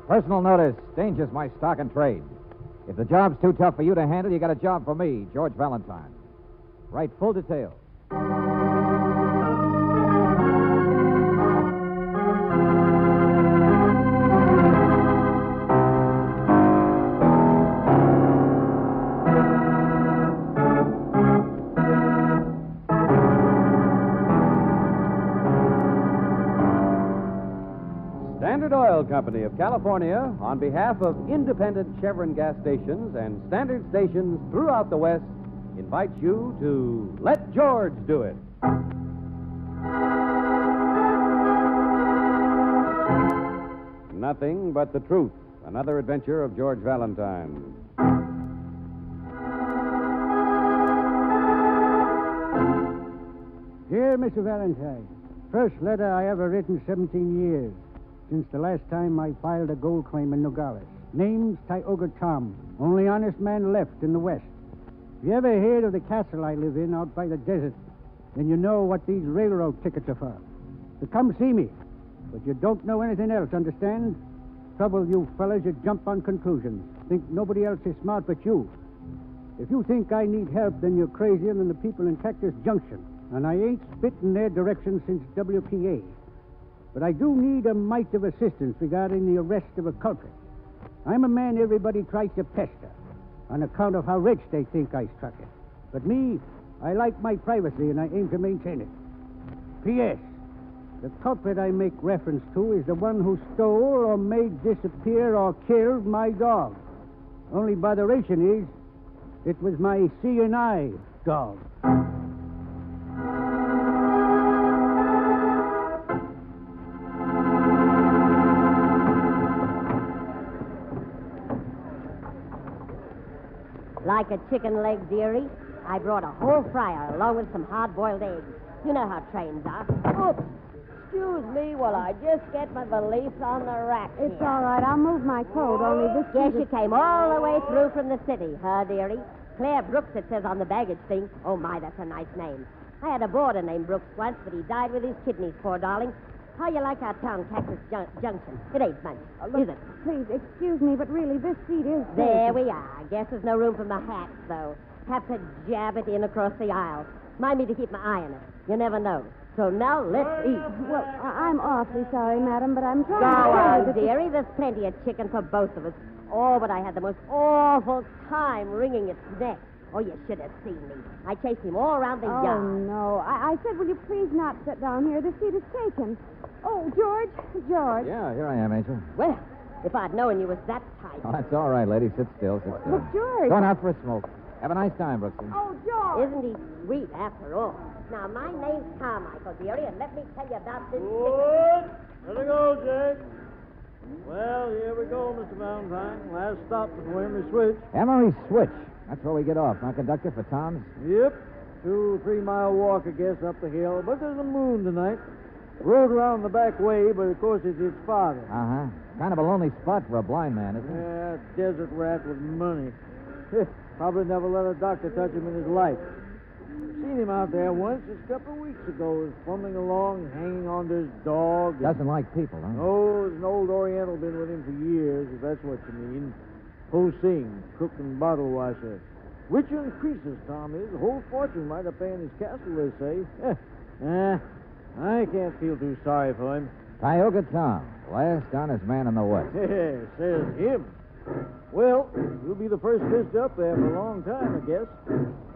Personal notice. Danger's my stock and trade. If the job's too tough for you to handle, you got a job for me, George Valentine. Write full details. Standard Oil Company of California, on behalf of independent Chevron gas stations and standard stations throughout the West, invites you to Let George Do It. Nothing but the truth. Another adventure of George Valentine. Dear Mr. Valentine, first letter I ever written 17 years. Since the last time I filed a gold claim in Nogales. Name's Tioga Tom. Only honest man left in the West. If you ever heard of the castle I live in out by the desert, then you know what these railroad tickets are for. So come see me. But you don't know anything else, understand? Trouble, you fellas, you jump on conclusions. Think nobody else is smart but you. If you think I need help, then you're crazier than the people in Cactus Junction. And I ain't spit in their direction since WPA. But I do need a mite of assistance regarding the arrest of a culprit. I'm a man everybody tries to pester on account of how rich they think I struck it. But me, I like my privacy and I aim to maintain it. P.S. The culprit I make reference to is the one who stole or made disappear or killed my dog. Only botheration is, it was my C&I dog. Like a chicken leg, dearie, I brought a whole fryer along with some hard-boiled eggs. You know how trains are. Oops. Excuse me while I just get my valise on the rack here. It's all right. I'll move my coat, only this... Guess you came all the way through from the city, huh, dearie? Claire Brooks, it says on the baggage thing. Oh, my, that's a nice name. I had a boarder named Brooks once, but he died with his kidneys, poor darling. How you like our town, Cactus Junction? It ain't much, is it? Please, excuse me, but really, this seat is... There we are. Guess there's no room for my hats, though. Have to jab it in across the aisle. Mind me to keep my eye on it. You never know. So now let's eat. Well, I'm awfully sorry, madam, but I'm trying Go to tell you on, that... dearie. There's plenty of chicken for both of us. Oh, but I had the most awful time wringing its neck. Oh, you should have seen me. I chased him all around the Oh, yard. no. I said, will you please not sit down here? The seat is taken. Oh, George. Yeah, here I am, Angel. Well, if I'd known you was that tight. Oh, that's all right, lady. Sit still, sit still. Look, George. Going out for a smoke. Have a nice time, Brooksy. Oh, George. Isn't he sweet after all? Now, my name's Carmichael, dearie, and let me tell you about this Good. Let it go, Jake. Well, here we go, Mr. Valentine. Last stop before Emery Switch. Emery Switch. That's where we get off. Now, conductor, for Tom's. Yep. 2-3 mile walk, I guess, up the hill. But there's a moon tonight. Rode around the back way, but of course it's his father. Uh-huh. Kind of a lonely spot for a blind man, isn't it? Yeah, desert rat with money. Probably never let a doctor touch him in his life. Seen him out there once, just a couple of weeks ago. Was fumbling along, hanging on to his dog. Doesn't like people, huh? Oh, there's an old Oriental been with him for years, if that's what you mean. Ho Sing, cook and bottle washer. Richer increases, Tom is. A whole fortune right up there in his castle, they say. I can't feel too sorry for him. Tioga Tom, last honest man in the West. Says him. Well, you'll be the first fish up there for a long time, I guess.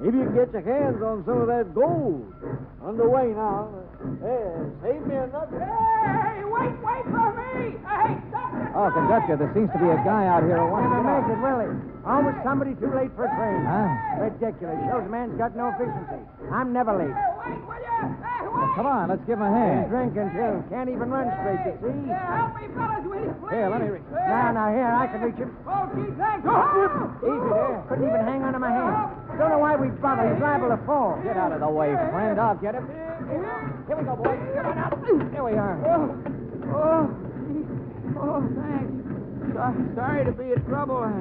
Maybe you can get your hands on some of that gold. Underway now. Save me another. Hey, wait for me! Hey, stop it! Oh, conductor, there seems to be a guy out here who wants to Make it, Willie. Always somebody too late for a train. Huh? Ridiculous. Shows a man's got no efficiency. I'm never late. Wait, will you? Hey, wait! Come on, let's give him a hand. Drinking, too. Can't even run straight, you see? Help me, fellas, will you, please? Here, let me reach. Now, here, I can reach him. Oh, gee, thanks. Oh! Easy there. Couldn't even hang onto my hand. Don't know why we bother. He's liable to fall. Get out of the way, friend. I'll get him. Here we go, boys. Come on out. Here we are. Oh, thanks. Sorry to be in trouble. I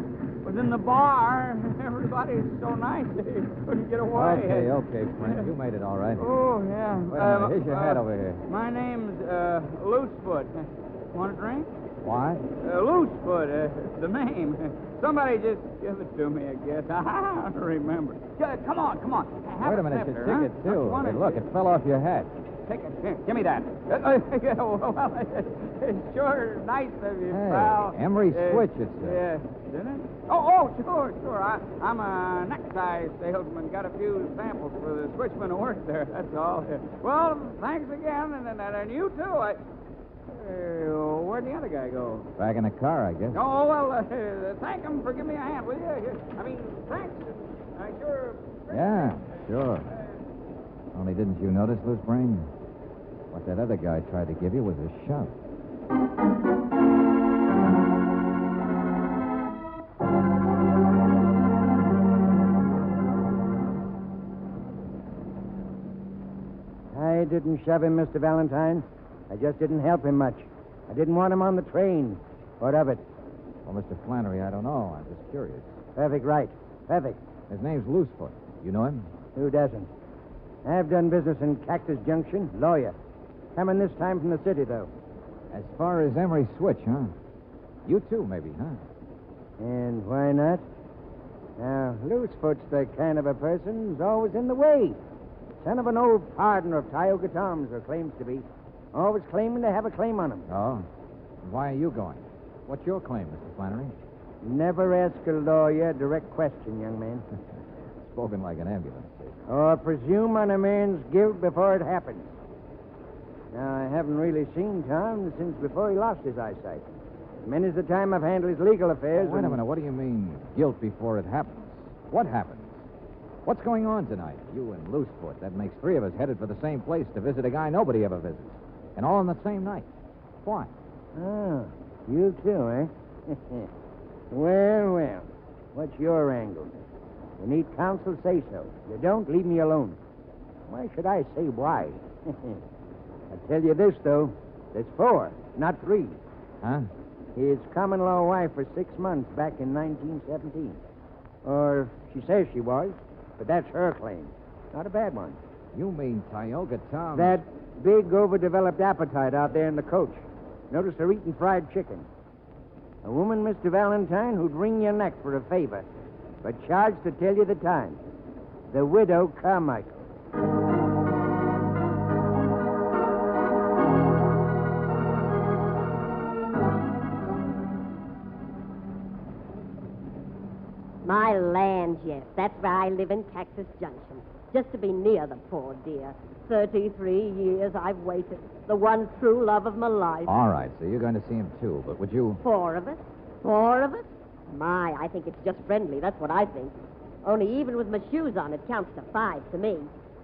was in the bar. Everybody's so nice they couldn't get away. Okay, friend. You made it all right. Oh, yeah. Wait a minute. Here's your hat over here. My name's Loosefoot. Want a drink? What? Loosefoot, the name. Somebody just give it to me, I guess. I don't remember. Come on. Have Wait a minute, snifter, your huh? ticket, too. Don't you want Hey, it? look, it fell off your head. Ticket. Here, give me that. Yeah, well, it's sure nice of you, Hey, pal. Emery Switch, it says. Yeah, didn't it? Oh, sure. I'm a necktie salesman. Got a few samples for the switchman who works there, that's all. Well, thanks again, and you too. Where'd the other guy go? Back in the car, I guess. Oh, well, thank him for giving me a hand, will you? I mean, thanks. I sure... Yeah, sure. Only didn't you notice, Loose Brain? What that other guy tried to give you was a shove. I didn't shove him, Mr. Valentine. I just didn't help him much. I didn't want him on the train. What of it? Well, Mr. Flannery, I don't know. I'm just curious. Perfect right. Perfect. His name's Loosefoot. You know him? Who doesn't? I've done business in Cactus Junction. Lawyer. Coming this time from the city, though. As far as Emery Switch, huh? You too, maybe, huh? And why not? Now, Loosefoot's the kind of a person who's always in the way. Son of an old partner of Tioga Tom's, or claims to be. Always claiming to have a claim on him. Oh? Why are you going? What's your claim, Mr. Flannery? Never ask a lawyer a direct question, young man. Spoken like an ambulance. Or presume on a man's guilt before it happens. Now, I haven't really seen Tom since before he lost his eyesight. Many's the time I've handled his legal affairs. Wait a minute. What do you mean, guilt before it happens? What happens? What's going on tonight? You and Loosefoot. That makes three of us headed for the same place to visit a guy nobody ever visits. And all on the same night. Why? Oh, you too, eh? Well. What's your angle? You need counsel, say so. You don't, leave me alone. Why should I say why? I tell you this, though. There's 4, not 3. Huh? His common-law wife for 6 months back in 1917. Or she says she was, but that's her claim. Not a bad one. You mean Tioga Tom? That big, overdeveloped appetite out there in the coach. Notice they're eating fried chicken. A woman, Mr. Valentine, who'd wring your neck for a favor, but charged to tell you the time. The widow Carmichael. My land, yes. That's where I live in Cactus Junction. Just to be near the poor dear. 33 years I've waited. The one true love of my life. All right, so you're going to see him, too. But would you... 4 of us? 4 of us? My, I think it's just friendly. That's what I think. Only even with my shoes on, it counts to 5 to me.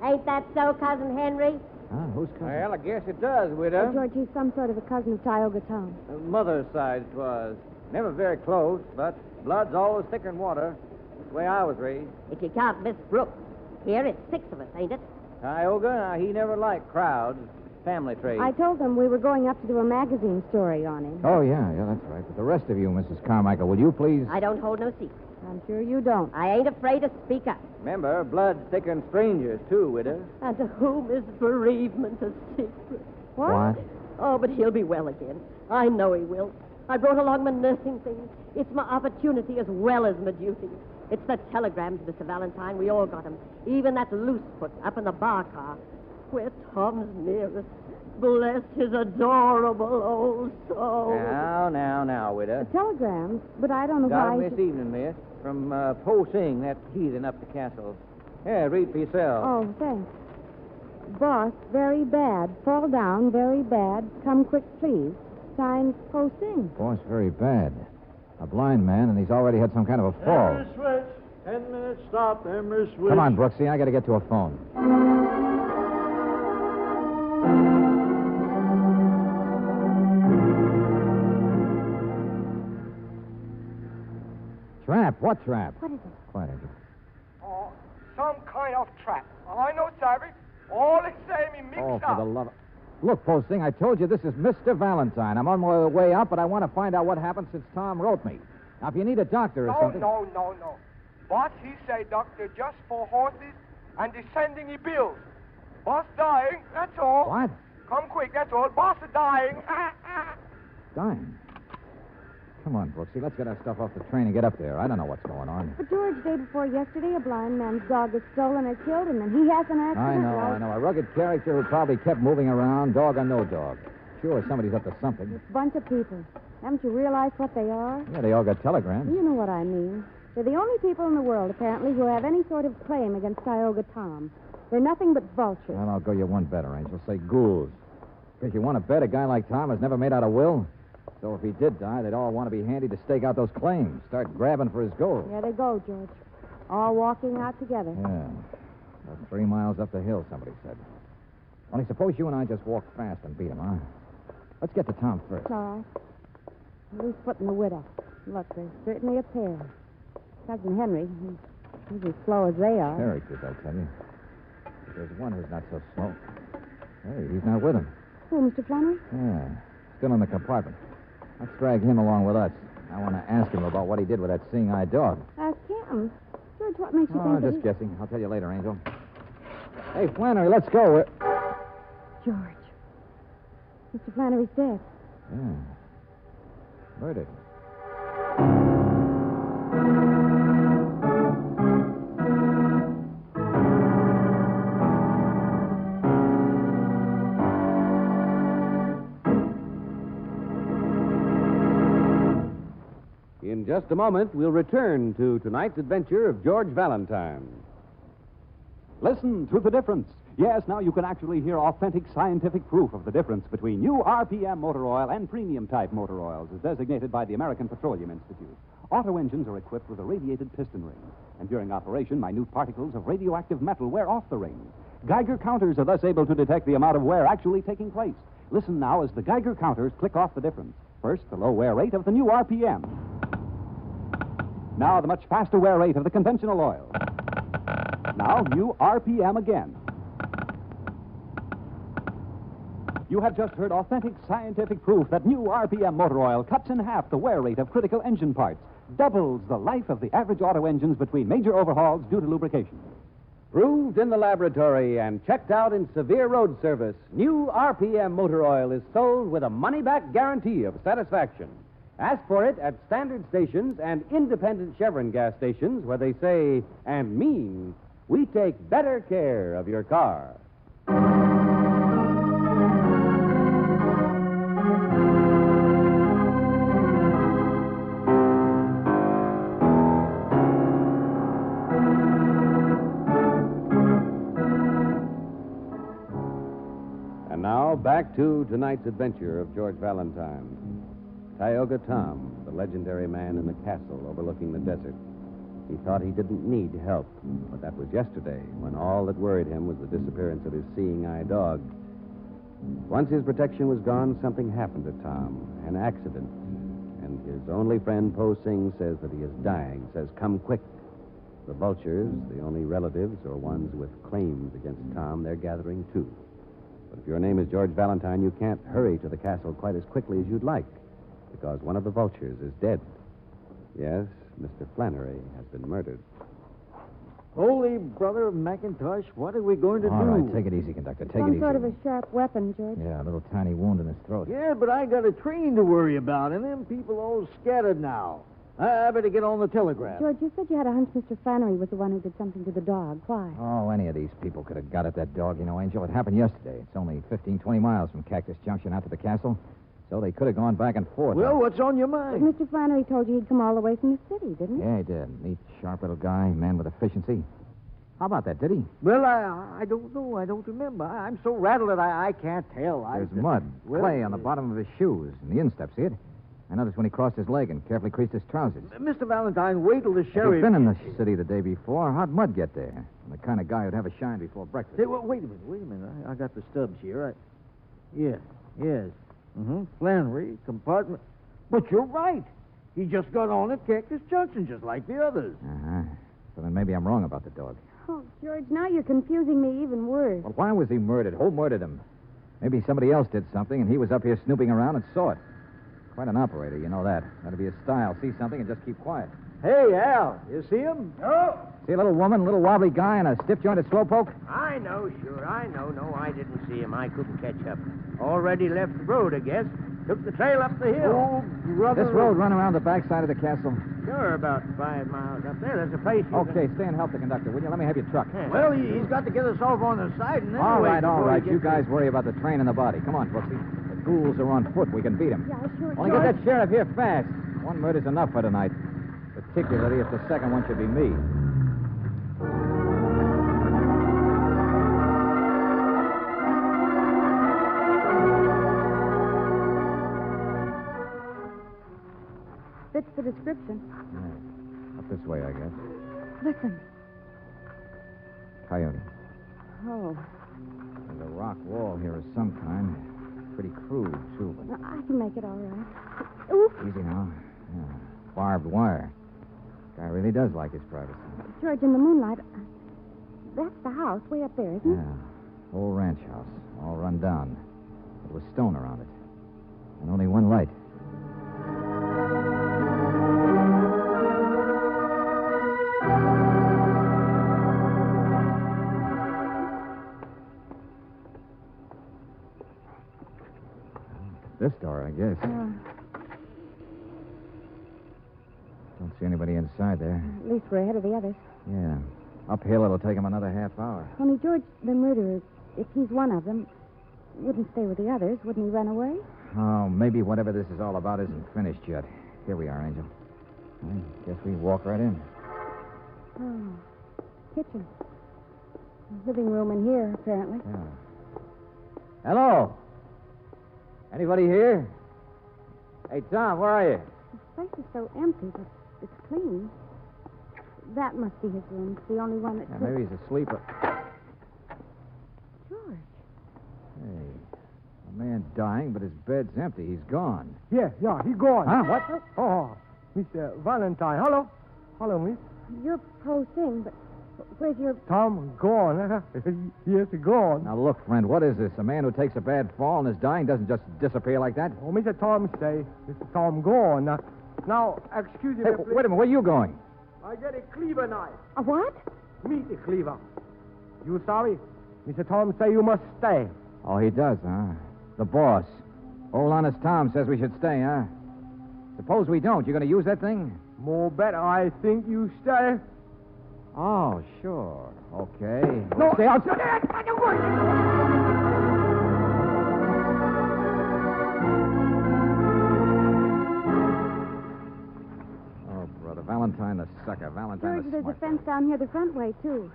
Ain't that so, Cousin Henry? Huh? Who's coming? Well, I guess it does, widow. George, he's some sort of a cousin of Tioga Tom. Mother's side 'twas. Never very close, but blood's always thicker than water. That's the way I was raised. If you count Miss Brooks. Here, it's 6 of us, ain't it? Tioga, he never liked crowds. Family trait. I told them we were going up to do a magazine story on him. Oh, yeah, that's right. But the rest of you, Mrs. Carmichael, will you please... I don't hold no secrets. I'm sure you don't. I ain't afraid to speak up. Remember, blood's thicker than strangers, too, widow. And to whom is bereavement a secret? What? Oh, but he'll be well again. I know he will. I brought along my nursing things. It's my opportunity as well as my duty. It's the telegrams, Mr. Valentine. We all got them. Even that Loosefoot up in the bar car. Where Tom's nearest. Bless his adorable old soul. Now, widow. Telegrams, but I don't know Got 'em why. this evening, miss. From Po Sing, that heathen up the castle. Yeah, read for yourself. Oh, thanks. Boss, very bad. Fall down, very bad. Come quick, please. Signed, Po Sing. Boss, very bad. A blind man, and he's already had some kind of a fall. Emery Switch. 10 minutes stop, Emery Switch. Come on, Brooksy, I got to get to a phone. Trap? What trap? What is it? Quiet, Andrew. Oh, some kind of trap. I know, Savvy. All the same, he mixed Oh, up. for the love of... Look, Posting, I told you this is Mr. Valentine. I'm on my way up, but I want to find out what happened since Tom wrote me. Now, if you need a doctor or something... No. Boss, he say doctor just for horses and descending he bills. Boss dying, that's all. What? Come quick, that's all. Boss is dying. Dying? Come on, Brooksy. Let's get our stuff off the train and get up there. I don't know what's going on. But, George, day before yesterday, a blind man's dog was stolen or killed, and then he has an accident. I know. A rugged character who probably kept moving around, dog or no dog. Sure, somebody's up to something. This bunch of people. Haven't you realized what they are? Yeah, they all got telegrams. You know what I mean. They're the only people in the world, apparently, who have any sort of claim against Tioga Tom. They're nothing but vultures. Well, I'll go you one better, Angel. Say ghouls. Because you want to bet a guy like Tom has never made out a will? So if he did die, they'd all want to be handy to stake out those claims. Start grabbing for his gold. There they go, George. All walking out together. Yeah. About 3 miles up the hill, somebody said. Only suppose you and I just walk fast and beat him, huh? Let's get to Tom first. All right. Loose foot and the widow. Look, there's certainly a pair. Cousin Henry, he's as slow as they are. Characters, I tell you. But there's one who's not so slow. Hey, he's not with him. Who, Mr. Flannery? Yeah, still in the compartment. Let's drag him along with us. I want to ask him about what he did with that seeing-eye dog. Ask him. George, what makes you Oh, think that just guessing. I'll tell you later, Angel. Hey, Flannery, let's go. George. Mr. Flannery's dead. Yeah. Murdered. In just a moment, we'll return to tonight's adventure of George Valentine. Listen to the difference. Yes, now you can actually hear authentic scientific proof of the difference between new RPM motor oil and premium-type motor oils as designated by the American Petroleum Institute. Auto engines are equipped with a radiated piston ring, and during operation, minute particles of radioactive metal wear off the ring. Geiger counters are thus able to detect the amount of wear actually taking place. Listen now as the Geiger counters click off the difference. First, the low wear rate of the new RPM. Now, the much faster wear rate of the conventional oil. Now, new RPM again. You have just heard authentic scientific proof that new RPM motor oil cuts in half the wear rate of critical engine parts, doubles the life of the average auto engines between major overhauls due to lubrication. Proved in the laboratory and checked out in severe road service, new RPM motor oil is sold with a money-back guarantee of satisfaction. Ask for it at standard stations and independent Chevron gas stations where they say and mean, we take better care of your car. And now, back to tonight's adventure of George Valentine. Tioga Tom, the legendary man in the castle overlooking the desert. He thought he didn't need help, but that was yesterday, when all that worried him was the disappearance of his seeing-eye dog. Once his protection was gone, something happened to Tom, an accident. And his only friend, Po Sing, says that he is dying, says, come quick. The vultures, the only relatives or ones with claims against Tom, they're gathering too. But if your name is George Valentine, you can't hurry to the castle quite as quickly as you'd like, because one of the vultures is dead. Yes, Mr. Flannery has been murdered. Holy brother of McIntosh, what are we going to do? All right, take it easy, conductor. Take it Some easy. sort of a sharp weapon, George. Yeah, a little tiny wound in his throat. Yeah, but I got a train to worry about, and them people all scattered now. I better get on the telegraph. George, you said you had a hunch Mr. Flannery was the one who did something to the dog. Why? Oh, any of these people could have got at that dog, you know, Angel. It happened yesterday. It's only 15, 20 miles from Cactus Junction out to the castle, so they could have gone back and forth. Well, what's on your But mind? Mr. Flannery told you he'd come all the way from the city, didn't he? Yeah, he did. Neat, sharp little guy, man with efficiency. How about that, did he? Well, I don't know. I don't remember. I'm so rattled that I can't tell. There's mud, Well, clay on the bottom of his shoes and the instep, see it? I noticed when he crossed his leg and carefully creased his trousers. Mr. Valentine, wait till the If sheriff... he'd been in the city the day before, how'd mud get there? The kind of guy who'd have a shine before breakfast. Hey, wait a minute. I got the stubs here. Yes. Mm-hmm. Flannery, compartment... But you're right. He just got on at Cactus Junction, just like the others. Uh-huh. So then maybe I'm wrong about the dog. Oh, George, now you're confusing me even worse. Well, why was he murdered? Who murdered him? Maybe somebody else did something, and he was up here snooping around and saw it. Quite an operator, you know that. That'd be his style. See something and just keep quiet. Hey, Al, you see him? No, See a little woman, a little wobbly guy, and a stiff-jointed slowpoke? I know, sure, I know. No, I didn't see him. I couldn't catch up. Already left the road, I guess. Took the trail up the hill. Oh, brother. This road run around the backside of the castle. Sure, about 5 miles up there. There's a place you Okay, stay and help the conductor, will you? Let me have your truck. can... Well, he's got to get us off on the side and then All wait right, all before he right. gets You guys worry about the train and the body. Come on, Brooksy. The ghouls are on foot. We can beat them. Yeah, sure. Only get that sheriff here fast. One murder's enough for tonight. Particularly if the second one should be me. Fits the description. Yeah. Up this way, I guess. Listen. Coyote. Oh, There's a rock wall here of some kind. Pretty crude, too, but I can make it all right. Ooh, easy now. Yeah. Barbed wire. Guy really does like his privacy. George, in the moonlight, that's the house way up there, isn't it? Yeah. Old ranch house. All run down. But with stone around it. And only one light. This door, I guess. Don't see anybody inside there. At least we're ahead of the others. Yeah. Uphill, it'll take him another half hour. Only George, the murderer, if he's one of them, wouldn't stay with the others. Wouldn't he run away? Oh, maybe whatever this is all about isn't finished yet. Here we are, Angel. I guess we walk right in. Oh, kitchen. Living room in here, apparently. Yeah. Hello? Anybody here? Hey, Tom, where are you? This place is so empty, but it's clean. That must be his room. It's the only one that Yeah, could... maybe he's asleep. George. Hey, a man dying, but his bed's empty. He's gone. Yeah, he gone. Huh? What? Oh, Mr. Valentine. Hello, miss. You're Po Singh, but where's your... Tom gone. Yes, gone. Now, look, friend, what is this? A man who takes a bad fall and is dying doesn't just disappear like that? Oh, Mr. Tom say, Mr. Tom gone. Now, excuse me, Hey, please. wait a minute. Where are you going? I get a cleaver knife. A what? Meet the cleaver. You sorry? Mr. Tom say you must stay. Oh, he does, huh? The boss. Old Honest Tom says we should stay, huh? Suppose we don't. You going to use that thing? More better, I think you stay. Oh, sure. Okay. No. Stay outside. Oh, brother. Valentine the sucker. Valentine George, the there's smart. a fence down here the front way, too.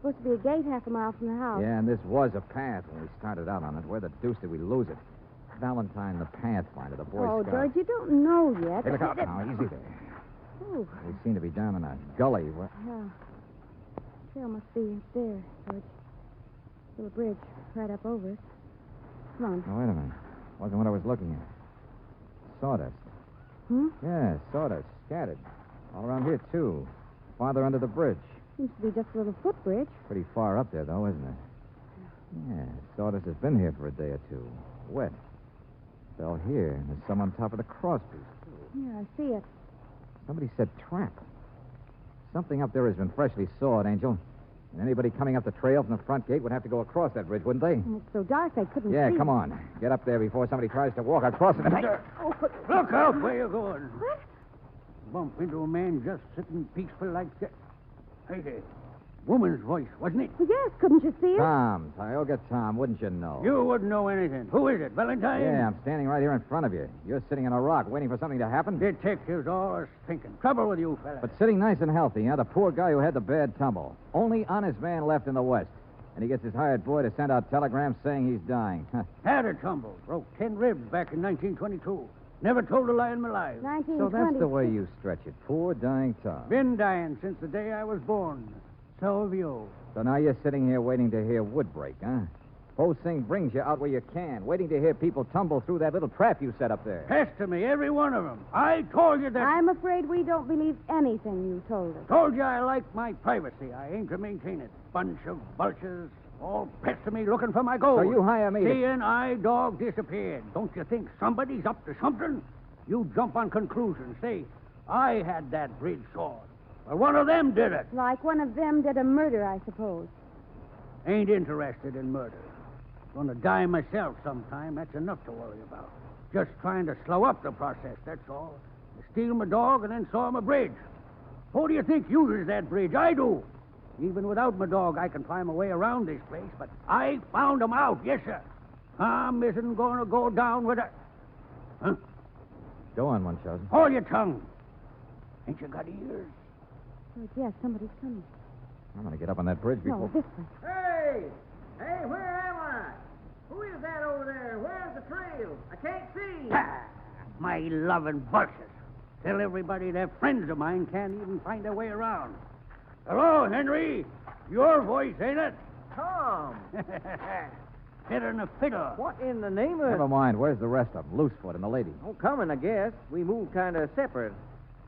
Supposed to be a gate half a mile from the house. Yeah, and this was a path when we started out on it. Where the deuce did we lose it? Valentine the Pathfinder, the Boy Oh, Scout. George, you don't know yet. Hey, look out now. Easy there. Oh, We seem to be down in a gully. yeah. Trail must be up there, George. Little bridge right up over it. Come on. Oh, wait a minute. Wasn't what I was looking at. Sawdust. Hmm? Yeah, sawdust. Scattered. All around here, too. Farther under the bridge. Seems to be just a little footbridge. Pretty far up there, though, isn't it? Yeah, sawdust has been here for a day or two. Wet. Fell here, and there's some on top of the crosspiece. Yeah, I see it. Somebody said trap. Something up there has been freshly sawed, Angel. And anybody coming up the trail from the front gate would have to go across that bridge, wouldn't they? And it's so dark they couldn't Yeah, see. come on. Get up there before somebody tries to walk across it. Oh, but... Look out where you're going. What? Bump into a man just sitting peaceful like that. Hey there. Woman's voice, wasn't it? Well, yes, couldn't you see it? Tom, Tioga Tom, wouldn't you know? You wouldn't know anything. Who is it, Valentine? Yeah, I'm standing right here in front of you. You're sitting on a rock waiting for something to happen. Detectives always thinking. Trouble with you, fella. But sitting nice and healthy, huh? The poor guy who had the bad tumble. Only honest man left in the West. And he gets his hired boy to send out telegrams saying he's dying. Had a tumble. Broke 10 ribs back in 1922. Never told a lie in my life. 1920. So that's the way you stretch it. Poor dying Tom. Been dying since the day I was born. So have you. So now you're sitting here waiting to hear wood break, huh? Po Singh brings you out where you can, waiting to hear people tumble through that little trap you set up there. Pester me, every one of them. I told you that. I'm afraid we don't believe anything you told us. Told you I like my privacy. I aim to maintain it. Bunch of vultures all pester me looking for my gold. So you hire me to... Seeing I dog disappeared. Don't you think somebody's up to something? You jump on conclusions. Say, I had that bridge sawed. Well, one of them did it. Like one of them did a murder, I suppose. Ain't interested in murder. Gonna die myself sometime. That's enough to worry about. Just trying to slow up the process, that's all. I steal my dog and then saw him a bridge. Who do you think uses that bridge? I do. Even without my dog, I can find my way around this place, but I found him out, yes, sir. Tom isn't going to go down with a... Huh? Go on, Munchausen. Hold your tongue. Ain't you got ears? George, yes, somebody's coming. I'm going to get up on that bridge before... No, this way. Hey! Hey, where am I? Who is that over there? Where's the trail? I can't see. Ah, my loving buses. Tell everybody they're friends of mine can't even find their way around. Hello, Henry. Your voice, ain't it? Tom. Fitter than a fiddle. What in the name of... Never mind. Where's the rest of them? Loosefoot and the lady. Oh, coming, I guess. We moved kind of separate.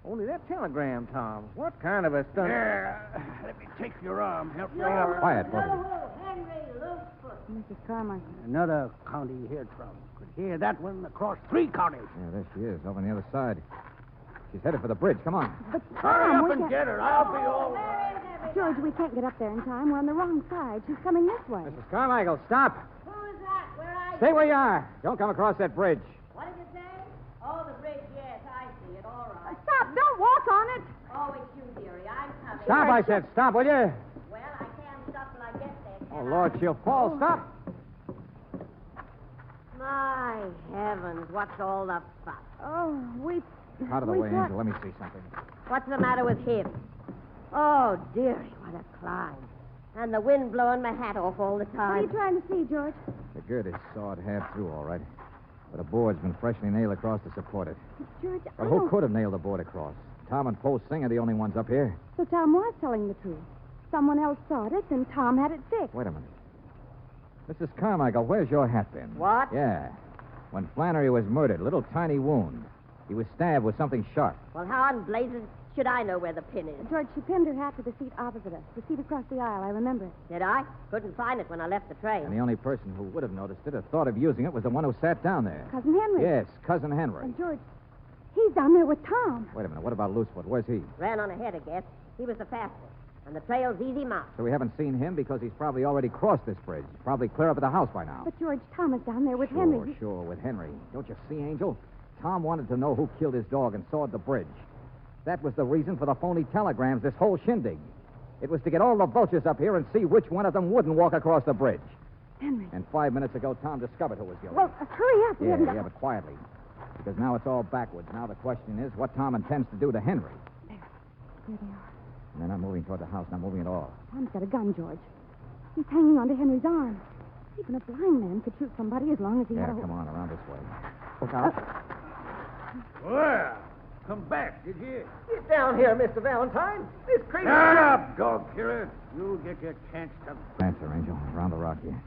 Only that telegram, Tom. What kind of a stunt... Let me take your arm. Help you. Quiet, both of you. Henry Loosefoot. Mrs. Carmichael. Another county you heard from. Could hear that one across 3 counties. Yeah, there she is, over on the other side. She's headed for the bridge. Come on. But Hurry Tom, up we and can't... get her. I'll be all right. George, we can't get up there in time. We're on the wrong side. She's coming this way. Mrs. Carmichael, stop. Who is that? Where are you? Stay where you are. Don't come across that bridge. What did you say? Oh, the bridge, yes, I see it. All right. Stop! Don't walk on it! Oh, it's you, dearie. I'm coming. Stop, I said. Stop, will you? Well, I can't stop till I get there. Oh, can Lord, she'll fall. Stop. My heavens, what's all the fuss? Oh, we... Out of the we way, thought- Angel. Let me see something. What's the matter with him? Oh, dearie, what a climb. And the wind blowing my hat off all the What are you time. trying to see, George? The gird is sawed half through, all right. But a board's been freshly nailed across to support it. George, Well, I who don't... could have nailed the board across? Tom and Poe Singh are the only ones up here. So Tom was telling the truth. Someone else sawed it, and Tom had it fixed. Wait a minute. Mrs. Carmichael, where's your hat pin? What? Yeah. When Flannery was murdered, a little tiny wound. He was stabbed with something sharp. Well, how in blazes should I know where the pin is? George, she pinned her hat to the seat opposite us, the seat across the aisle. I remember it. Did I? Couldn't find it when I left the train. And the only person who would have noticed it or thought of using it was the one who sat down there. Cousin Henry. Yes, Cousin Henry. And George, he's down there with Tom. Wait a minute. What about Loosefoot? Where's he? Ran on ahead, I guess. He was the fastest. And the trail's easy marked. So we haven't seen him because he's probably already crossed this bridge. He's probably clear up at the house by now. But George, Tom is down there with Sure, Henry. sure, with Henry. Don't you see, Angel? Tom wanted to know who killed his dog and sawed the bridge. That was the reason for the phony telegrams, this whole shindig. It was to get all the vultures up here and see which one of them wouldn't walk across the bridge. Henry. And 5 minutes ago, Tom discovered who was guilty. Well, hurry up. We haven't got... Yeah, but quietly. Because now it's all backwards. Now the question is what Tom intends to do to Henry. There they are. And they're not moving toward the house, not moving at all. Tom's got a gun, George. He's hanging onto Henry's arm. Even a blind man could shoot somebody as long as he Yeah, had a... come on, around this way. Look out. Well, come back, did you? Get down here, Mr. Valentine. This crazy... Shut up, dog killer. You'll get your chance to... Answer, Angel. Around the rock here.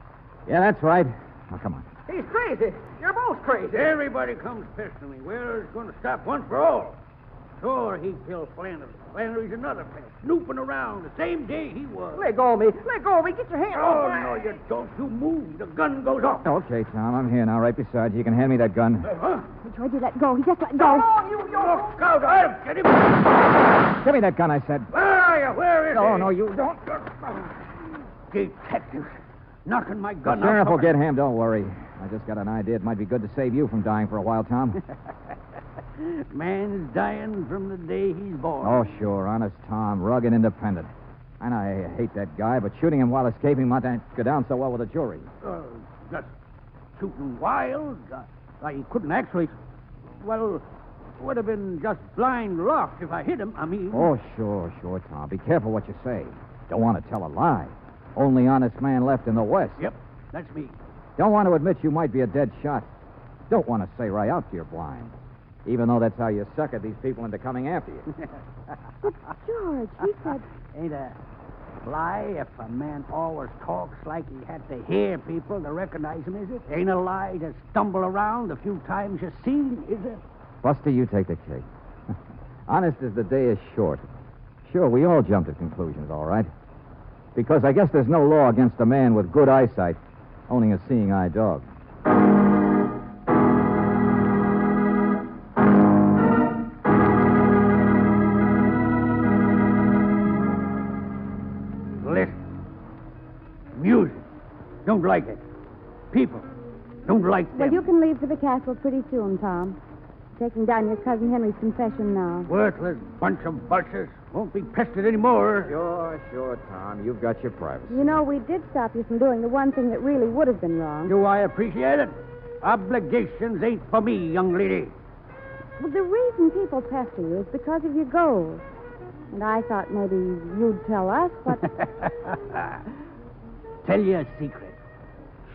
Yeah, that's right. Now, come on. He's crazy. You're both crazy. Everybody comes pestering me. We're going to stop once for all. Sure, he killed Flannery. Flannery's another pest, snooping around the same day he was. Let go of me. Let go of me. Get your hand Oh, off no, you don't. You move. The gun goes off. Okay, Tom, I'm here now, right beside you. You can hand me that gun. Huh? George, you let go. He just let Come go. on, you... Look out. I'll get him. Give me that gun, I said. Where are you? Where is he? Oh, no, you don't. Detectives. Knocking my The gun sheriff out. will get him, don't worry. I just got an idea. It might be good to save you from dying for a while, Tom. Man's dying from the day he's born. Oh, sure. Honest Tom. Rugged independent. I know I hate that guy, but shooting him while escaping might not go down so well with a jury. Just shooting wild. He couldn't actually... Well, would have been just blind luck if I hit him, I mean. Oh, sure, Tom. Be careful what you say. Don't want to tell a lie. Only honest man left in the West. Yep, that's me. Don't want to admit you might be a dead shot. Don't want to say right out you're blind. Even though that's how you sucker these people into coming after you. But George, he said... Ain't a lie if a man always talks like he had to hear people to recognize him, is it? Ain't a lie to stumble around the few times you seen, is it? Buster, you take the cake. Honest as the day is short. Sure, we all jump to conclusions, all right. Because I guess there's no law against a man with good eyesight owning a seeing-eye dog. Listen. Music. Don't like it. People. Don't like them. Well, you can leave for the castle pretty soon, Tom. Taking down your cousin Henry's confession now. Worthless bunch of vultures. Won't be pestered anymore. Sure, Tom. You've got your privacy. You know, we did stop you from doing the one thing that really would have been wrong. Do I appreciate it? Obligations ain't for me, young lady. Well, the reason people pester you is because of your gold. And I thought maybe you'd tell us, but... Tell you a secret.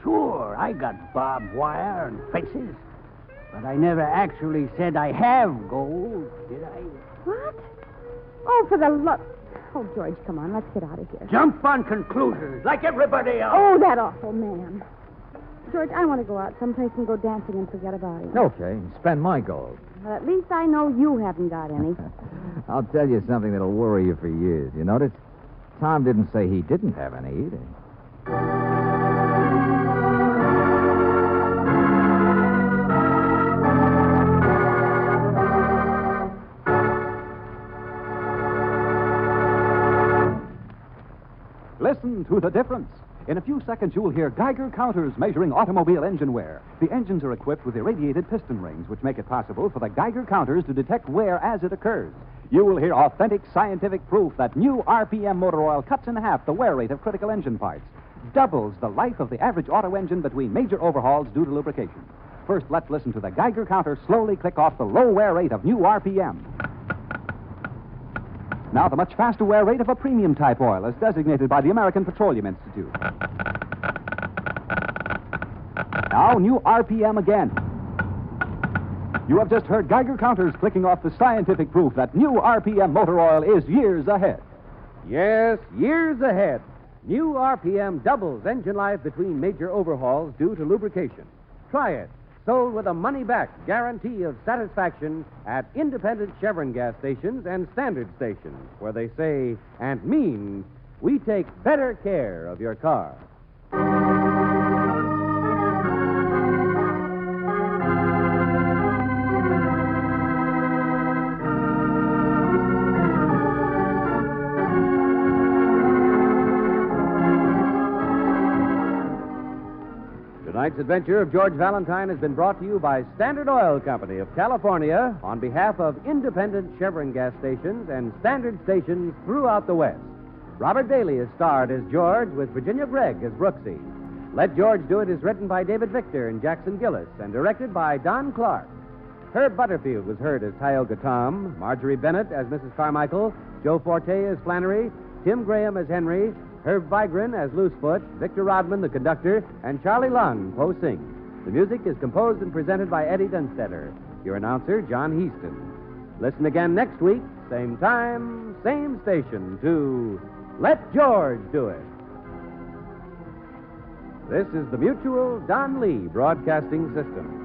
Sure, I got barbed wire and fences. But I never actually said I have gold, did I? What? Oh, for the love... Oh, George, come on, let's get out of here. Jump on conclusions, like everybody else. Oh, that awful man. George, I want to go out someplace and go dancing and forget about him. Okay, spend my gold. Well, at least I know you haven't got any. I'll tell you something that'll worry you for years. You notice? Tom didn't say he didn't have any either. Listen to the difference. In a few seconds, you'll hear Geiger counters measuring automobile engine wear. The engines are equipped with irradiated piston rings, which make it possible for the Geiger counters to detect wear as it occurs. You will hear authentic scientific proof that new RPM motor oil cuts in half the wear rate of critical engine parts, doubles the life of the average auto engine between major overhauls due to lubrication. First, let's listen to the Geiger counter slowly click off the low wear rate of new RPM. Now, the much faster wear rate of a premium type oil, as designated by the American Petroleum Institute. Now, new RPM again. You have just heard Geiger counters clicking off the scientific proof that new RPM motor oil is years ahead. Yes, years ahead. New RPM doubles engine life between major overhauls due to lubrication. Try it. Sold with a money-back guarantee of satisfaction at independent Chevron gas stations and standard stations, where they say and mean, we take better care of your car. Tonight's adventure of George Valentine has been brought to you by Standard Oil Company of California on behalf of independent Chevron gas stations and standard stations throughout the West. Robert Daly is starred as George with Virginia Gregg as Brooksy. Let George Do It is written by David Victor and Jackson Gillis and directed by Don Clark. Herb Butterfield was heard as Tioga Tom, Marjorie Bennett as Mrs. Carmichael, Joe Forte as Flannery, Tim Graham as Henry, Herb Vigran as Loosefoot, Victor Rodman, the conductor, and Charlie Lung, Po Sing. The music is composed and presented by Eddie Dunstetter. Your announcer, John Heaston. Listen again next week, same time, same station, to Let George Do It. This is the Mutual Don Lee Broadcasting System.